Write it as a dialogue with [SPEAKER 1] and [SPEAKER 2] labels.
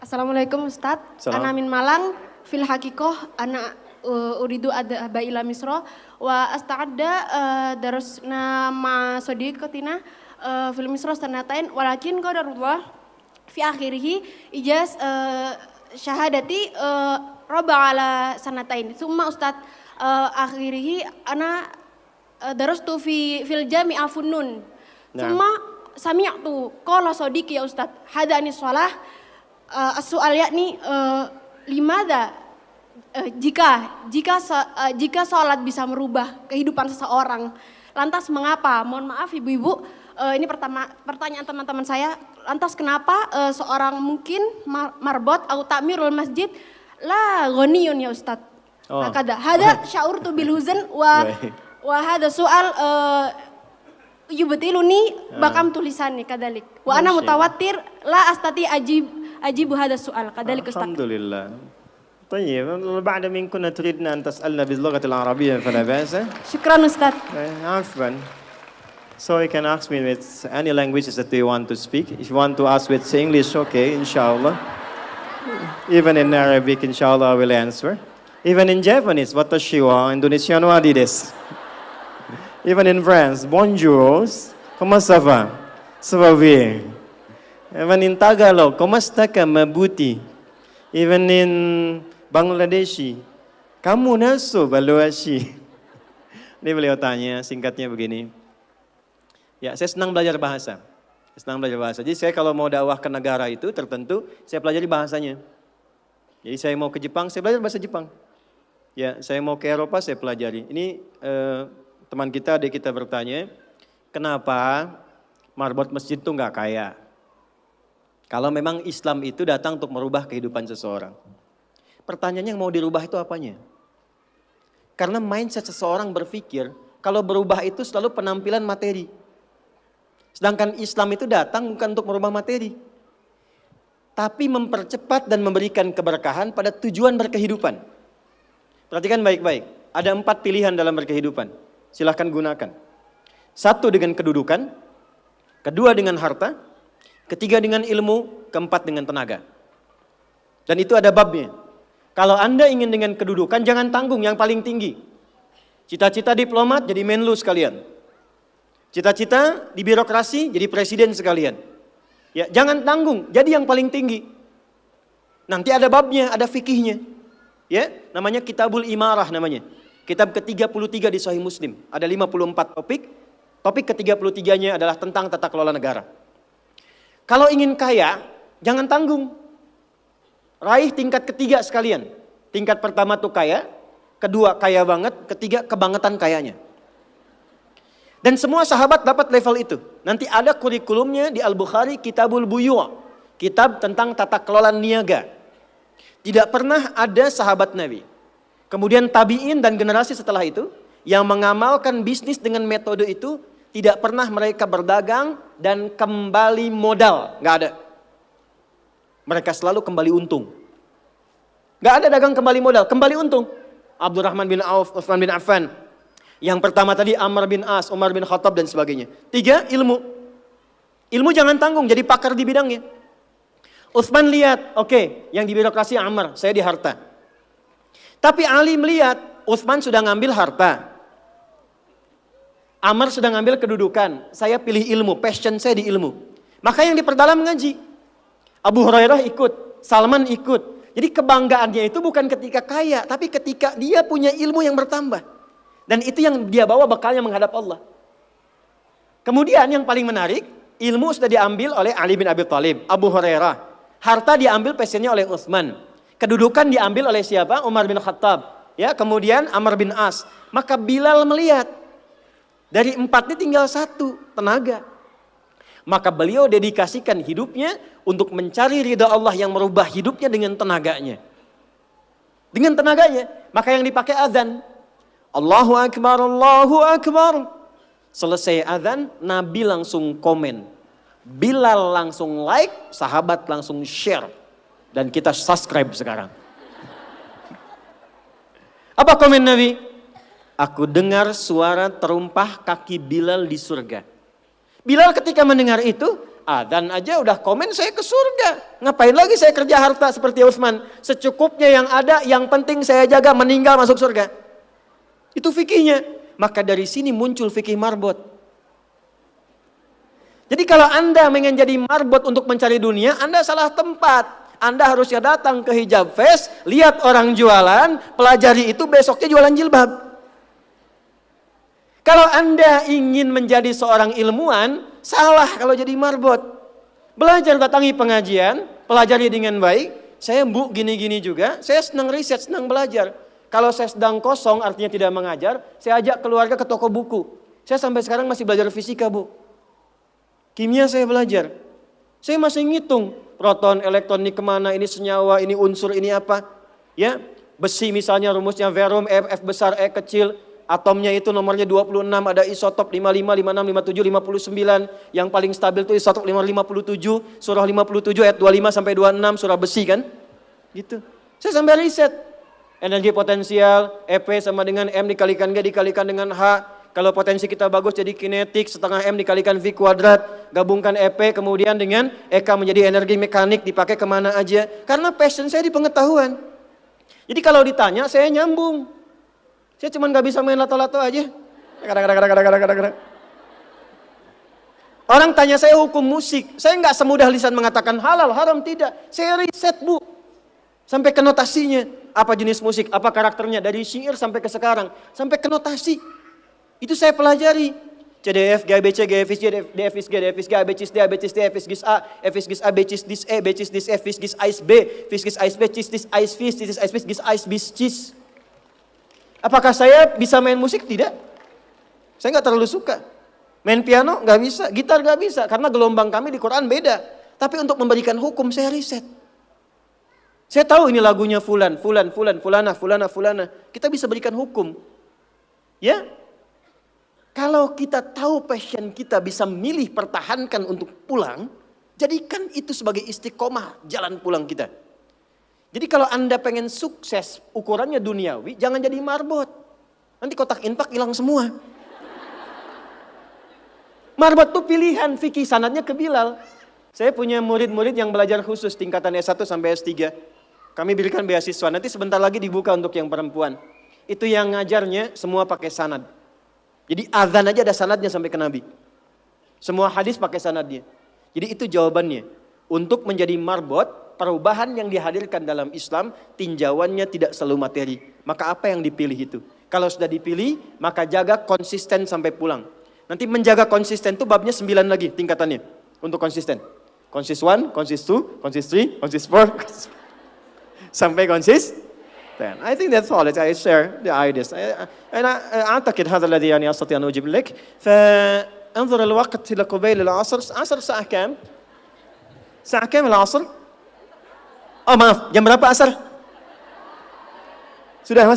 [SPEAKER 1] Assalamualaikum Ustaz.
[SPEAKER 2] Salam.
[SPEAKER 1] Ana min Malang, fil hakikoh ana uridu adhaba ila Misra wa asta'adda darasna ma sadiqatina fil Misra sanatain walakin qadarullah fi akhirih ijaz syahadati raba ala sanatain. Summa Ustaz akhirih ana darastu fil jami'a funnun. Summa sami'tu qala sadiqi ya Ustaz hadani shalah as-soal yakni limada jika sholat bisa merubah kehidupan seseorang, lantas mengapa? Mohon maaf ibu-ibu, ini pertanyaan teman-teman saya. Lantas kenapa seorang mungkin marbot atau takmirul masjid la ghaniyun ya Ustaz? Maka hada sya'urtu bil huzn wa hada soal yubtiluni bakam tulisannya kadalik. Wa ana mutawatir la astati أجيب هذا السؤال كذلك أستاذ.
[SPEAKER 2] الحمد لله. طيب بعد من كنا تريدنا أن تسألنا باللغة العربية فلا بأس.
[SPEAKER 1] شكرا أستاذ.
[SPEAKER 2] عفوا. So you can ask me with any languages that you want to speak. If you want to ask with English, okay, inshallah. Even in Arabic, inshallah, I will answer. Even in Japanese, watashi wa Indonesian wa desu. Even in France, bonjour, comment ça va? Ça va bien. Even in Tagalog, kumusta ka mabuti? Even in Bangladeshi, kamu naso baluashi? Ini beliau tanya, singkatnya begini. Ya, saya senang belajar bahasa. Jadi saya kalau mau dakwah ke negara itu tertentu, saya pelajari bahasanya. Jadi saya mau ke Jepang, saya belajar bahasa Jepang. Ya, saya mau ke Eropa, saya pelajari. Ini teman kita, adik kita bertanya, kenapa marbot masjid itu nggak kaya? Kalau memang Islam itu datang untuk merubah kehidupan seseorang. Pertanyaannya yang mau dirubah itu apanya? Karena mindset seseorang berpikir, kalau berubah itu selalu penampilan materi. Sedangkan Islam itu datang bukan untuk merubah materi. Tapi mempercepat dan memberikan keberkahan pada tujuan berkehidupan. Perhatikan baik-baik, ada 4 pilihan dalam berkehidupan. Silahkan gunakan. 1 dengan kedudukan, 2 dengan harta, 3 dengan ilmu, 4 dengan tenaga. Dan itu ada babnya. Kalau Anda ingin dengan kedudukan, jangan tanggung yang paling tinggi. Cita-cita diplomat jadi menlu sekalian. Cita-cita di birokrasi jadi presiden sekalian. Ya, jangan tanggung, jadi yang paling tinggi. Nanti ada babnya, ada fikihnya. Ya, namanya Kitabul Imarah namanya. Kitab ke-33 di Sahih Muslim. Ada 54 topik. Topik ke-33-nya adalah tentang tata kelola negara. Kalau ingin kaya, jangan tanggung. Raih tingkat ketiga sekalian. Tingkat pertama tuh kaya, kedua kaya banget, ketiga kebangetan kayanya. Dan semua sahabat dapat level itu. Nanti ada kurikulumnya di Al-Bukhari, Kitabul Buyu'. Kitab tentang tata kelola niaga. Tidak pernah ada sahabat Nabi. Kemudian tabi'in dan generasi setelah itu, yang mengamalkan bisnis dengan metode itu, tidak pernah mereka berdagang dan kembali modal. Nggak ada. Mereka selalu kembali untung. Nggak ada dagang kembali modal, kembali untung. Abdurrahman bin Auf, Utsman bin Affan. Yang pertama tadi Amr bin As, Umar bin Khattab dan sebagainya. 3, ilmu. Ilmu jangan tanggung, jadi pakar di bidangnya. Utsman lihat, oke, yang di birokrasi Amr, saya di harta. Tapi Ali melihat, Utsman sudah ngambil harta. Amr sudah ngambil kedudukan, saya pilih ilmu, passion saya di ilmu. Maka yang diperdalam ngaji. Abu Hurairah ikut, Salman ikut. Jadi kebanggaannya itu bukan ketika kaya, tapi ketika dia punya ilmu yang bertambah. Dan itu yang dia bawa bekalnya menghadap Allah. Kemudian yang paling menarik, ilmu sudah diambil oleh Ali bin Abi Thalib, Abu Hurairah. Harta diambil passionnya oleh Utsman. Kedudukan diambil oleh siapa? Umar bin Khattab. Ya, kemudian Amr bin As. Maka Bilal melihat, dari 4 ini tinggal 1, tenaga. Maka beliau dedikasikan hidupnya untuk mencari ridha Allah yang merubah hidupnya dengan tenaganya. Dengan tenaganya, maka yang dipakai azan. Allahu Akbar, Allahu Akbar. Selesai azan, Nabi langsung komen. Bilal langsung like, sahabat langsung share. Dan kita subscribe sekarang. Apa komen Nabi? Aku dengar suara terumpah kaki Bilal di surga. Bilal ketika mendengar itu,
[SPEAKER 3] Adzan aja udah komen saya ke surga. Ngapain lagi saya kerja harta seperti Utsman? Secukupnya yang ada, yang penting saya jaga, meninggal masuk surga. Itu fikihnya. Maka dari sini muncul fikih marbot. Jadi kalau Anda ingin jadi marbot untuk mencari dunia, Anda salah tempat. Anda harusnya datang ke Hijab Fest, lihat orang jualan, pelajari itu, besoknya jualan jilbab. Kalau Anda ingin menjadi seorang ilmuwan, salah kalau jadi marbot. Belajar, datangi pengajian, pelajari dengan baik. Saya Bu gini-gini juga, saya senang riset, senang belajar. Kalau saya sedang kosong artinya tidak mengajar, saya ajak keluarga ke toko buku. Saya sampai sekarang masih belajar fisika Bu. Kimia saya belajar. Saya masih ngitung proton, elektron ini kemana, ini senyawa, ini unsur, ini apa. Ya, besi misalnya rumusnya verum, F besar, E kecil. Atomnya itu nomornya 26, ada isotop 55, 56, 57, 59. Yang paling stabil itu isotop 57, surah 57 ayat 25 sampai 26, surah besi kan. Gitu. Saya sampai riset. Energi potensial, EP sama dengan M dikalikan G dikalikan dengan H. Kalau potensi kita bagus jadi kinetik, setengah M dikalikan V kuadrat. Gabungkan EP kemudian dengan EK menjadi energi mekanik, dipakai kemana aja. Karena passion saya di pengetahuan. Jadi kalau ditanya saya nyambung. Saya cuma gak bisa main lato-lato aja. Orang tanya saya hukum musik. Saya gak semudah lisan mengatakan halal, haram, tidak. Saya riset Bu. Sampai ke notasinya. Apa jenis musik, apa karakternya. Dari syair sampai ke sekarang. Sampai ke notasi. Itu saya pelajari. CDF, GABC, GFIS, DFIS, G, DFIS, G, ABCIS, D, ABCIS, D, FIS, A, FIS, A, BCIS, DIS, E, BCIS, DIS, F, FIS, AIS, B, FIS, AIS, B, CIS, DIS, AIS, FIS, DIS, AIS, FIS, GIS, AIS, BIS, CIS. Apakah saya bisa main musik? Tidak. Saya nggak terlalu suka. Main piano nggak bisa, gitar nggak bisa. Karena gelombang kami di Quran beda. Tapi untuk memberikan hukum saya riset. Saya tahu ini lagunya fulan, fulana. Kita bisa berikan hukum. Ya. Kalau kita tahu passion kita bisa milih pertahankan untuk pulang, jadikan itu sebagai istiqomah jalan pulang kita. Jadi kalau Anda pengen sukses ukurannya duniawi, jangan jadi marbot. Nanti kotak infak hilang semua. Marbot itu pilihan, fikih sanadnya ke Bilal. Saya punya murid-murid yang belajar khusus tingkatan S1 sampai S3. Kami berikan beasiswa, nanti sebentar lagi dibuka untuk yang perempuan. Itu yang ngajarnya semua pakai sanad. Jadi azan aja ada sanadnya sampai ke Nabi. Semua hadis pakai sanadnya. Jadi itu jawabannya. Untuk menjadi marbot, perubahan yang dihadirkan dalam Islam, tinjauannya tidak selalu materi. Maka apa yang dipilih itu? Kalau sudah dipilih, maka jaga konsisten sampai pulang. Nanti menjaga konsisten itu babnya 9 lagi tingkatannya. Untuk konsisten. Konsis 1, konsis 2, konsis 3, konsis 4. Sampai konsis 10. I think that's all that I share the ideas. أنا أعتقد هذا الذي يعني أستطيع أن أجيب لك. فانظر الوقت إلى قبيل العصر. عصر الساعة كام؟ الساعة كام العصر؟ Oh maaf, jam berapa asar? Sudah mas?